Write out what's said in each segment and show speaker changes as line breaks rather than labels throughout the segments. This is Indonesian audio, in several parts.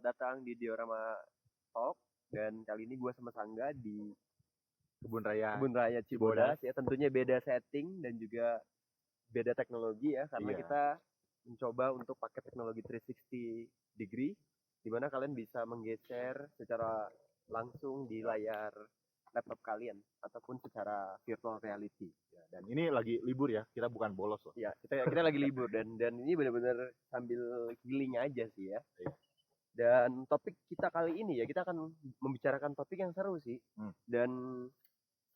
datang di Diorama Talk dan kali ini gue sama Sangga di
Kebun Raya
Cibodas ya, tentunya beda setting dan juga beda teknologi ya, karena
Iya.
kita mencoba untuk pakai teknologi 360 degree di mana kalian bisa menggeser secara langsung di layar laptop kalian ataupun secara virtual reality.
Ya, dan ini lagi libur ya, kita bukan bolos loh.
Ya, kita lagi libur dan ini benar-benar sambil healing aja sih ya.
Iya.
Dan topik kita kali ini ya, kita akan membicarakan topik yang seru sih. Dan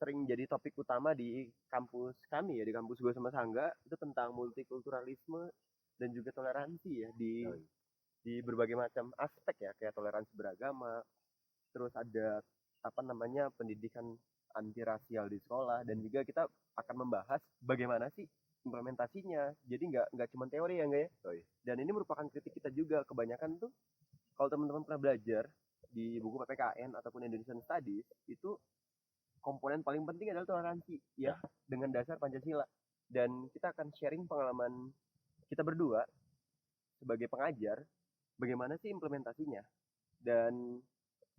sering jadi topik utama di kampus kami ya, di kampus gue sama Sangga, itu tentang multikulturalisme dan juga toleransi ya di berbagai macam aspek ya, kayak toleransi beragama, terus ada pendidikan anti rasial di sekolah, dan juga kita akan membahas bagaimana sih implementasinya. Jadi nggak cuma teori ya, enggak ya. Dan ini merupakan kritik kita juga. Kebanyakan tuh kalau teman-teman pernah belajar di buku PPKN ataupun Indonesian Studies, itu komponen paling penting adalah toleransi ya, dengan dasar Pancasila. Dan kita akan sharing pengalaman kita berdua sebagai pengajar, bagaimana sih implementasinya dan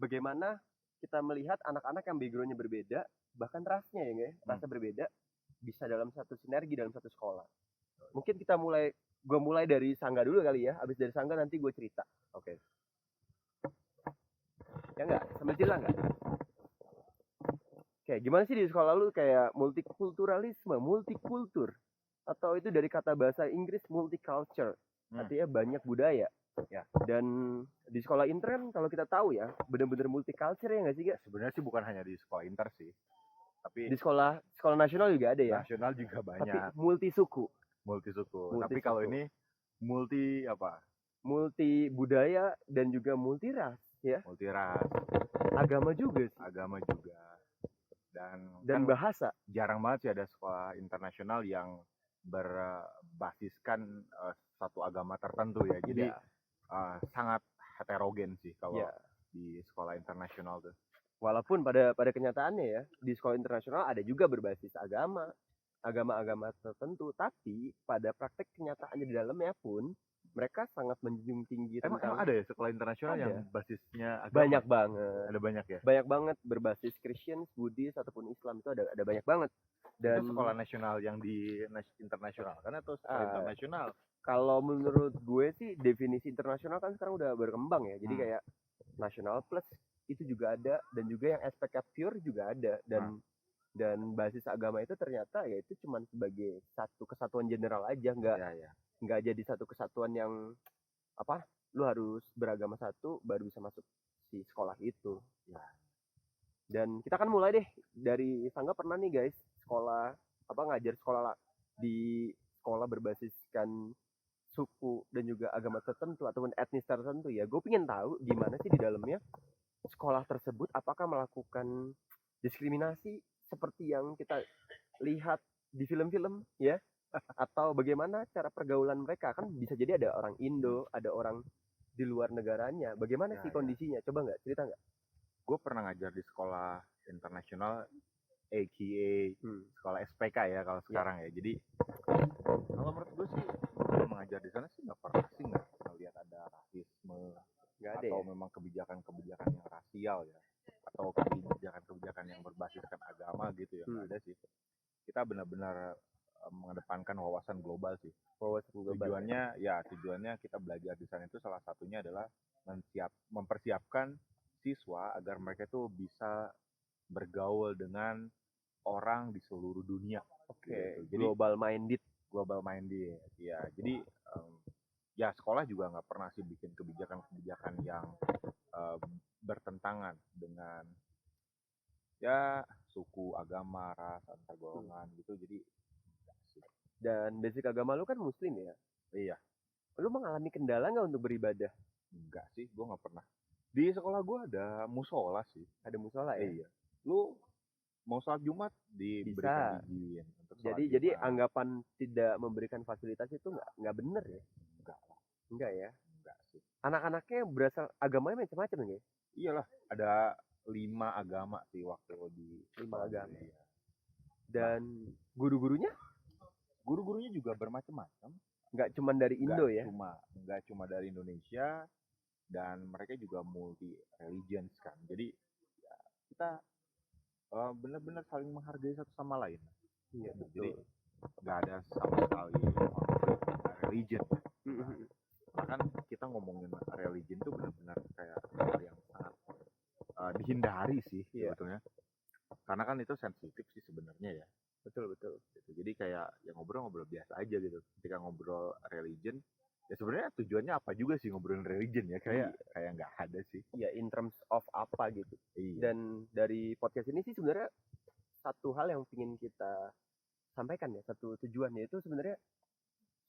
bagaimana kita melihat anak-anak yang backgroundnya berbeda, bahkan rasnya ya enggak ya, rasa berbeda bisa dalam satu sinergi dalam satu sekolah. Mungkin gue mulai dari Sangga dulu kali ya, habis dari Sangga nanti gue cerita. Oke. Ya enggak, sambil cerita enggak? Oke, gimana sih di sekolah lu kayak multikulturalisme, multikultur, atau itu dari kata bahasa Inggris multiculture, artinya banyak budaya. Ya. Dan di sekolah inter kan kalau kita tahu ya, benar-benar multiculture ya nggak sih, Gak?
Sebenarnya sih bukan hanya di sekolah inter sih, tapi
di sekolah nasional juga ada ya.
Nasional juga banyak.
Tapi multisuku.
Tapi kalau ini multi apa?
Multi budaya dan juga multi ras ya.
Multi ras.
Agama juga sih.
Agama juga. Dan
kan bahasa.
Jarang banget sih ada sekolah internasional yang berbasiskan satu agama tertentu ya. Jadi sangat heterogen sih kalau di sekolah internasional tuh.
Walaupun pada kenyataannya ya, di sekolah internasional ada juga berbasis agama tertentu, tapi pada praktek kenyataannya di dalamnya pun mereka sangat menjunjung tinggi
emang ada ya sekolah internasional yang basisnya agama?
Banyak banget.
Ada banyak ya?
Banyak banget, berbasis Christian, Buddhis ataupun Islam itu ada banyak banget. Dan
itu sekolah nasional yang di internasional kan atau sekolah internasional?
Kalau menurut gue sih definisi internasional kan sekarang udah berkembang ya. Jadi kayak nasional plus itu juga ada, dan juga yang SPK pure juga ada, dan basis agama itu ternyata ya itu cuma sebagai satu kesatuan general aja, nggak jadi satu kesatuan yang lu harus beragama satu baru bisa masuk si sekolah itu ya. Dan kita kan mulai deh dari Sangga pernah nih guys ngajar di sekolah berbasiskan suku dan juga agama tertentu ataupun etnis tertentu ya. Gue pengen tahu gimana sih di dalamnya sekolah tersebut, apakah melakukan diskriminasi seperti yang kita lihat di film-film ya, atau bagaimana cara pergaulan mereka. Kan bisa jadi ada orang Indo, ada orang di luar negaranya. Bagaimana sih kondisinya? Coba nggak cerita nggak?
Gue pernah ngajar di sekolah internasional, AKA sekolah SPK ya kalau sekarang ya. Jadi kalau menurut gue sih mengajar di sana sih nggak pernah sih nggak lihat ada rasisme atau memang kebijakan-kebijakan yang rasial ya, atau kebijakan-kebijakan yang berbasiskan agama gitu ya. Nggak ada sih. Kita benar-benar mengedepankan wawasan global sih. Tujuannya kita belajar di sana itu salah satunya adalah mempersiapkan siswa agar mereka itu bisa bergaul dengan orang di seluruh dunia.
Oke. Jadi global minded
ya. Jadi ya sekolah juga nggak pernah sih bikin kebijakan yang bertentangan dengan ya suku, agama, ras, antar golongan gitu. Jadi
dan basic agama lu kan muslim ya?
Iya.
Lu mengalami kendala nggak untuk beribadah?
Enggak sih, gue nggak pernah. Di sekolah gue ada musola sih.
Ada musola ya?
Iya. Lu mau sholat Jumat diberikan izin untuk sholat Jumat.
Jadi anggapan tidak memberikan fasilitas itu nggak bener ya? Enggak ya?
Enggak sih.
Anak-anaknya berasal agamanya macam-macam ya?
Iyalah, ada 5 agama sih waktu di
5 agama. Ya. Dan guru-gurunya
juga bermacam-macam.
Nggak cuma dari Indo ya?
Nggak cuma dari Indonesia. dan mereka juga multi religions kan. Jadi ya, kita benar-benar saling menghargai satu sama lain.
Iya,
Jadi
betul.
nggak ada sama sekali konflik religion. Bahkan kita ngomongin religion tuh benar-benar kayak hal yang sangat dihindari sih sebetulnya. Karena kan itu sensitif sih sebenarnya ya.
Betul. Gitu.
Jadi kayak ya ngobrol-ngobrol biasa aja gitu. Ketika ngobrol religion, ya sebenarnya tujuannya apa juga sih ngobrolin religion ya? Kayak nggak ada sih.
Ya in terms of apa gitu.
Iya.
Dan dari podcast ini sih sebenarnya satu hal yang ingin kita sampaikan ya, satu tujuannya itu sebenarnya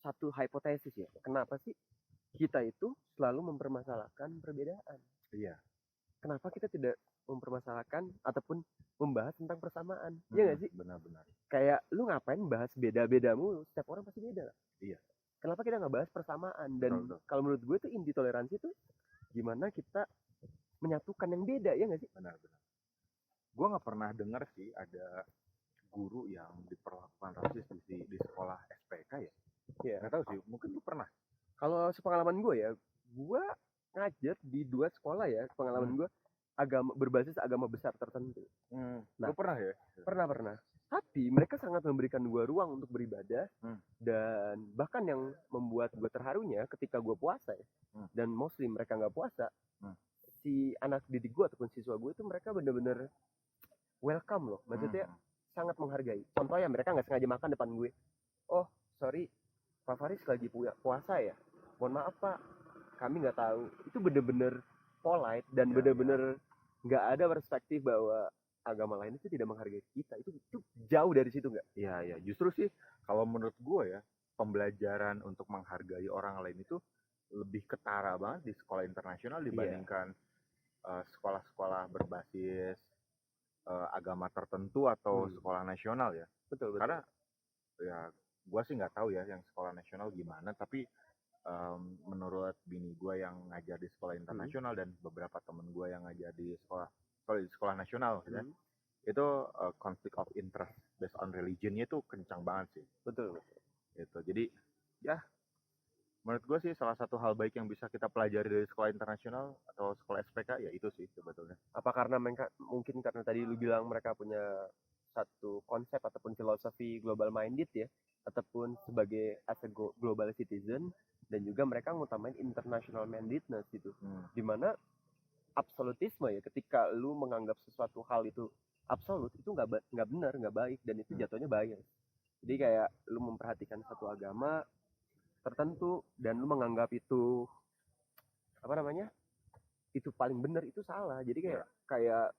satu hipotesis ya. Kenapa sih kita itu selalu mempermasalahkan perbedaan?
Iya.
Kenapa kita tidak mempermasalahkan ataupun membahas tentang persamaan? Iya nggak sih?
Benar-benar.
Kayak lu ngapain bahas beda-bedamu? Setiap orang pasti beda lah.
Iya.
Kenapa kita nggak bahas persamaan? Dan kalau menurut gue tuh inti toleransi tuh gimana kita menyatukan yang beda, ya nggak sih?
Benar-benar. Gue nggak pernah dengar sih ada guru yang diperlakukan rasis di sekolah SPK ya.
Iya.
Nggak tahu sih, mungkin lu pernah.
Kalau sepengalaman gue ya, gue ngajar di 2 sekolah ya, pengalaman gue agama berbasis agama besar tertentu.
Nah, lu pernah ya?
Pernah. Tapi mereka sangat memberikan gue ruang untuk beribadah, dan bahkan yang membuat gue terharunya ketika gue puasa ya, dan mostly mereka nggak puasa, si anak didik gue ataupun siswa gue itu mereka bener-bener welcome loh, maksudnya sangat menghargai. Contohnya mereka nggak sengaja makan depan gue. Oh sorry, Pak Faris lagi puasa ya. Mohon maaf Pak, kami nggak tahu. Itu bener-bener polite dan bener-bener nggak ada perspektif bahwa agama lain itu tidak menghargai kita. Itu jauh dari situ nggak?
Iya. Justru sih kalau menurut gue ya, pembelajaran untuk menghargai orang lain itu lebih ketara banget di sekolah internasional dibandingkan sekolah-sekolah berbasis agama tertentu atau sekolah nasional ya.
Betul.
Karena ya gue sih nggak tahu ya yang sekolah nasional gimana, tapi menurut bini gue yang ngajar di sekolah internasional dan beberapa temen gue yang ngajar di sekolah nasional gitu ya, itu conflict of interest based on religionnya itu kencang banget sih.
Betul.
Gitu. Jadi ya menurut gue sih salah satu hal baik yang bisa kita pelajari dari sekolah internasional atau sekolah SPK ya itu sih sebetulnya.
Apa karena mereka mungkin karena tadi lu bilang mereka punya satu konsep ataupun filosofi global minded ya, ataupun sebagai as a global citizen, dan juga mereka ngutamain international mindedness gitu. Dimana absolutisme ya, ketika lu menganggap sesuatu hal itu absolut, itu nggak benar, nggak baik, dan itu jatuhnya bias. Jadi kayak lu memperhatikan satu agama tertentu dan lu menganggap itu itu paling benar, itu salah. Jadi kayak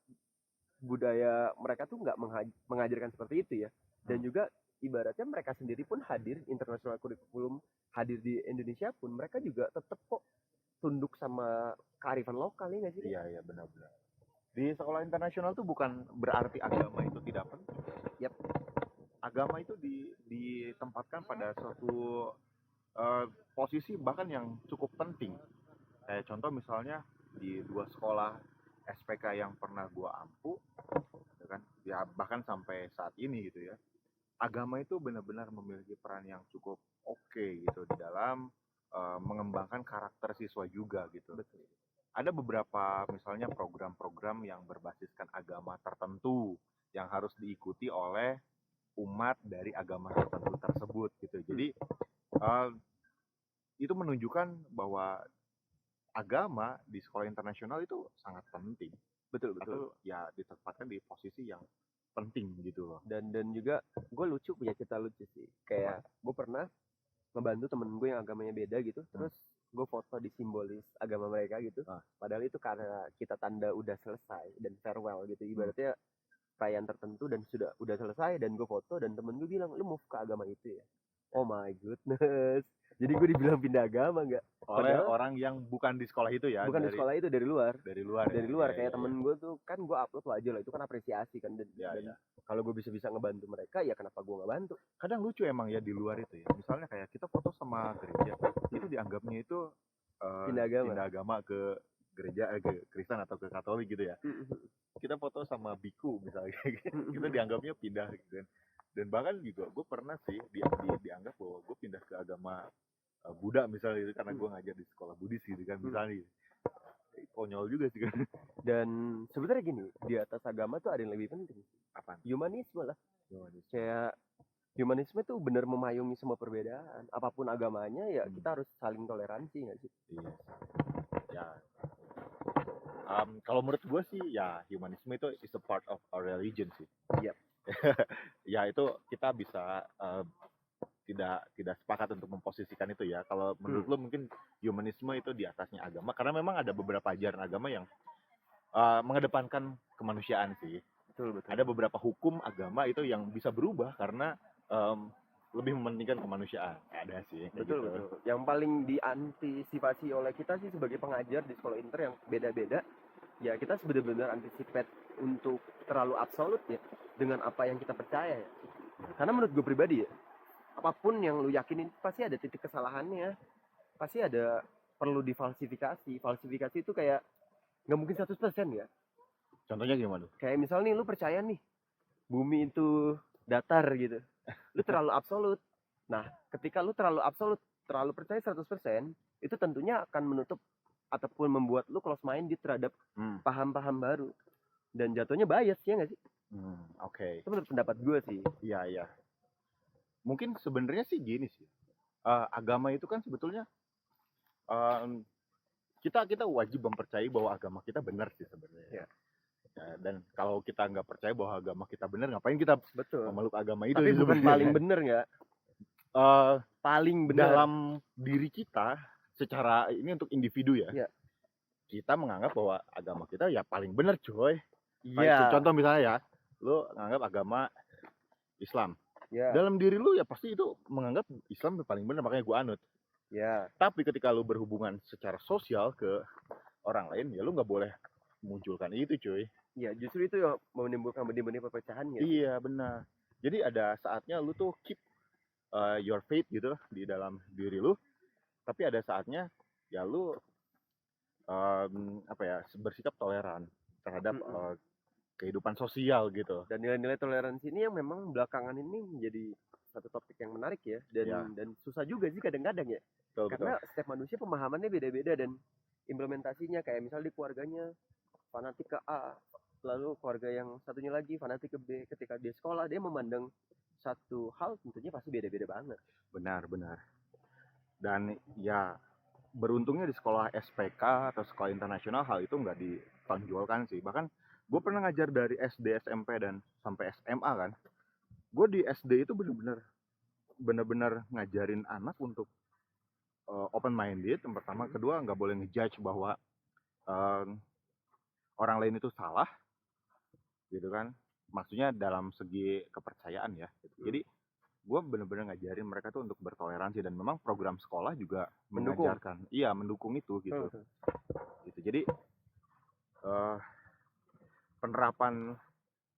budaya mereka tuh nggak mengajarkan seperti itu ya. Dan juga ibaratnya mereka sendiri pun hadir international curriculum, hadir di Indonesia pun mereka juga tetap kok tunduk sama kearifan lokal, ya nggak sih?
Iya benar-benar. Di sekolah internasional tuh bukan berarti agama itu tidak penting. Agama itu ditempatkan pada suatu posisi bahkan yang cukup penting. Kayak contoh misalnya di 2 sekolah SPK yang pernah gua ampu, kan? Ya bahkan sampai saat ini gitu ya. Agama itu benar-benar memiliki peran yang cukup oke gitu di dalam mengembangkan karakter siswa juga gitu.
Betul.
Ada beberapa misalnya program-program yang berbasiskan agama tertentu yang harus diikuti oleh umat dari agama tertentu tersebut gitu. Jadi itu menunjukkan bahwa agama di sekolah internasional itu sangat penting.
Betul.
Atau ya ditempatkan di posisi yang penting gitu loh.
Dan juga gue punya cerita lucu sih. Kayak gue pernah ngebantu temen gue yang agamanya beda gitu, terus gue foto di simbolis agama mereka gitu. Padahal itu karena kita tanda udah selesai dan farewell gitu, ibaratnya perayaan tertentu dan udah selesai, dan gue foto dan temen gue bilang, lu move ke agama itu ya? Oh my goodness. Jadi gue dibilang pindah agama nggak?
Oleh orang yang bukan di sekolah itu ya?
Bukan di sekolah itu, dari luar.
Dari luar
Kayak temen gue tuh, kan gue upload wajar lah, itu kan apresiasi kan. Dan kalau gue bisa ngebantu mereka, ya kenapa gue nggak bantu?
Kadang lucu emang ya di luar itu ya. Misalnya kayak kita foto sama gereja, itu dianggapnya itu pindah agama ke gereja, ke Kristen atau ke Katolik gitu ya. Kita foto sama biku misalnya, kita dianggapnya pindah gitu kan. Dan bahkan juga gue pernah sih dianggap bahwa gue pindah ke agama Buddha misalnya gitu, karena gue ngajar di sekolah Buddhis gitu kan misalnya gitu. konyol juga sih kan.
Dan sebenarnya gini, di atas agama tuh ada yang lebih penting.
Apaan?
Humanisme lah. Kayak humanisme tuh bener memayungi semua perbedaan. Apapun agamanya ya kita harus saling toleransi nggak sih?
Iya. Ya. Kalau menurut gue sih ya humanisme itu is a part of our religion sih.
Iya.
Ya itu kita bisa tidak sepakat untuk memposisikan itu ya. Kalau menurut lo mungkin humanisme itu di atasnya agama karena memang ada beberapa ajaran agama yang mengedepankan kemanusiaan sih.
Betul.
Ada beberapa hukum agama itu yang bisa berubah karena lebih mementingkan kemanusiaan. Ada sih.
Betul. Yang paling diantisipasi oleh kita sih sebagai pengajar di sekolah inter yang beda-beda, ya kita benar-benar anticipate untuk terlalu absolut ya dengan apa yang kita percaya ya. Karena menurut gue pribadi ya, apapun yang lu yakinin pasti ada titik kesalahannya, pasti ada perlu difalsifikasi. Falsifikasi itu kayak nggak mungkin 100% ya.
Contohnya gimana?
Kayak misalnya nih lu percaya nih bumi itu datar gitu, lu terlalu absolut. Nah ketika lu terlalu absolut, terlalu percaya 100%, itu tentunya akan menutup ataupun membuat lu close minded terhadap paham-paham baru dan jatuhnya bias ya nggak sih?
Oke.
Itu menurut pendapat gue sih.
Iya. Mungkin sebenarnya sih gini sih. Agama itu kan sebetulnya kita wajib mempercayai bahwa agama kita benar sih sebenarnya.
Ya.
Dan kalau kita nggak percaya bahwa agama kita benar, ngapain kita memeluk agama itu?
Tapi bukan paling benar nggak? Paling benar
dalam diri kita secara ini untuk individu ya. Kita menganggap bahwa agama kita ya paling benar coy.
Iya.
Contoh misalnya ya, lu menganggap agama Islam. Dalam diri lu ya pasti itu menganggap Islam paling benar, makanya gua anut. Tapi ketika lu berhubungan secara sosial ke orang lain, ya lu nggak boleh munculkan itu cuy.
Iya, justru itu yang menimbulkan benih-benih perpecahan ya.
Iya benar. Jadi ada saatnya lu tuh keep your faith gitu di dalam diri lu, tapi ada saatnya ya lu bersikap toleran terhadap kehidupan sosial gitu.
Dan nilai-nilai toleransi ini yang memang belakangan ini menjadi satu topik yang menarik ya, dan susah juga sih kadang-kadang ya. Karena setiap manusia pemahamannya beda-beda dan implementasinya kayak misal di keluarganya fanatik ke A, lalu keluarga yang satunya lagi fanatik ke B. Ketika dia sekolah dia memandang satu hal tentunya pasti beda-beda banget.
Benar. Dan ya beruntungnya di sekolah SPK atau sekolah internasional hal itu nggak ditonjolkan sih. Bahkan gue pernah ngajar dari SD, SMP dan sampai SMA kan. Gue di SD itu bener-bener ngajarin anak untuk open minded yang pertama. Kedua nggak boleh ngejudge bahwa orang lain itu salah gitu kan, maksudnya dalam segi kepercayaan ya gitu. Jadi gue bener-bener ngajarin mereka tuh untuk bertoleransi dan memang program sekolah juga mengajarkan mendukung itu gitu. Jadi penerapan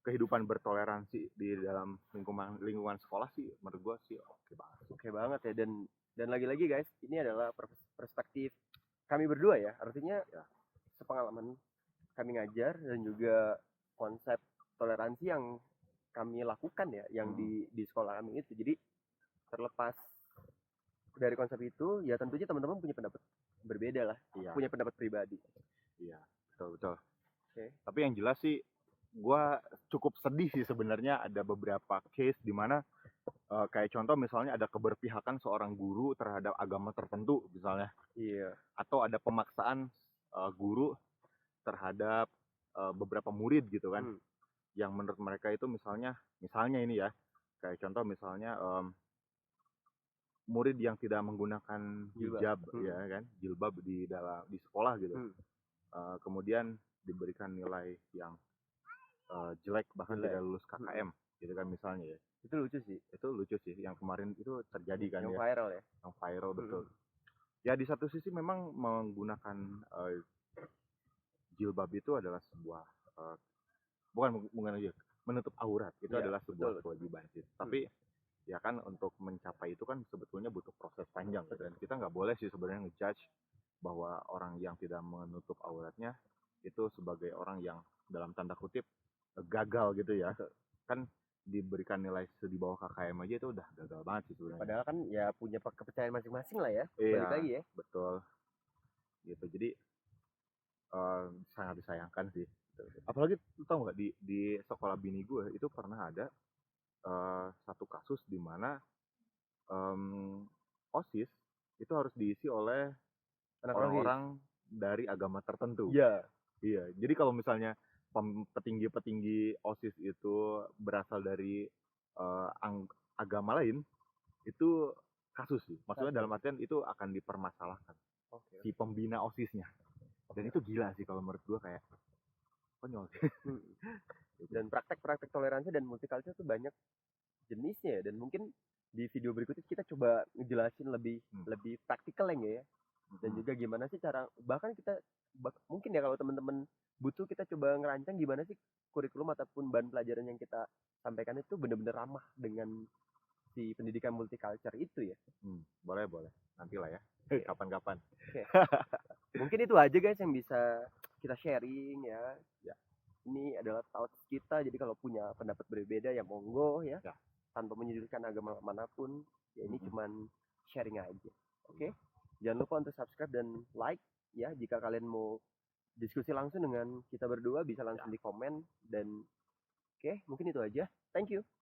kehidupan bertoleransi di dalam lingkungan sekolah sih menurut gue sih oke banget
ya. Dan lagi-lagi guys, ini adalah perspektif kami berdua ya, artinya sepengalaman kami ngajar dan juga konsep toleransi yang kami lakukan ya, yang di sekolah kami itu. Jadi terlepas dari konsep itu ya tentunya teman-teman punya pendapat berbeda lah, punya pendapat pribadi.
Iya, betul. Tapi yang jelas sih gue cukup sedih sih sebenarnya ada beberapa case di mana kayak contoh misalnya ada keberpihakan seorang guru terhadap agama tertentu misalnya. Atau ada pemaksaan guru terhadap beberapa murid gitu kan. Yang menurut mereka itu misalnya ini ya, kayak contoh misalnya murid yang tidak menggunakan hijab ya kan, jilbab di sekolah gitu. Kemudian diberikan nilai yang jelek bahkan tidak lulus KKM gitu kan misalnya ya. Itu lucu sih yang kemarin itu terjadi kan
yang viral ya.
Yang viral betul. Ya di satu sisi memang menggunakan jilbab itu adalah sebuah bukan aja menutup aurat itu adalah sebuah kewajiban sih. Tapi ya kan untuk mencapai itu kan sebetulnya butuh proses panjang dan kita nggak boleh sih sebenarnya ngejudge bahwa orang yang tidak menutup auratnya itu sebagai orang yang dalam tanda kutip gagal gitu ya. Kan diberikan nilai di bawah KKM aja itu udah gagal banget sih sebenarnya.
Padahal kan ya punya kepercayaan masing-masing lah ya. Balik lagi ya.
Betul. Gitu. Jadi sangat disayangkan sih. Apalagi lu tau nggak di sekolah bini gue itu pernah ada satu kasus di mana OSIS itu harus diisi oleh
Anak
orang-orang dari agama tertentu.
Iya.
Iya, jadi kalau misalnya petinggi-petinggi OSIS itu berasal dari agama lain, itu kasus sih. Maksudnya dalam artian itu akan dipermasalahkan si pembina OSISnya. Dan itu gila sih kalau menurut gua, kayak konyol sih.
Dan praktek-praktek toleransi dan multicultural itu banyak jenisnya ya, dan mungkin di video berikutnya kita coba ngejelasin lebih praktikal ya. Dan juga gimana sih cara, bahkan kita mungkin ya kalau teman-teman butuh, kita coba ngerancang gimana sih kurikulum ataupun bahan pelajaran yang kita sampaikan itu benar-benar ramah dengan si pendidikan multicultural itu ya.
Boleh nantilah ya. Kapan-kapan.
Mungkin itu aja guys yang bisa kita sharing ya. Ini adalah thoughts kita, jadi kalau punya pendapat berbeda ya monggo ya. Tanpa menyudutkan agama manapun ya, ini cuman sharing aja. Oke. Jangan lupa untuk subscribe dan like ya. Jika kalian mau diskusi langsung dengan kita berdua, bisa langsung di komen. Dan oke, mungkin itu aja. Thank you.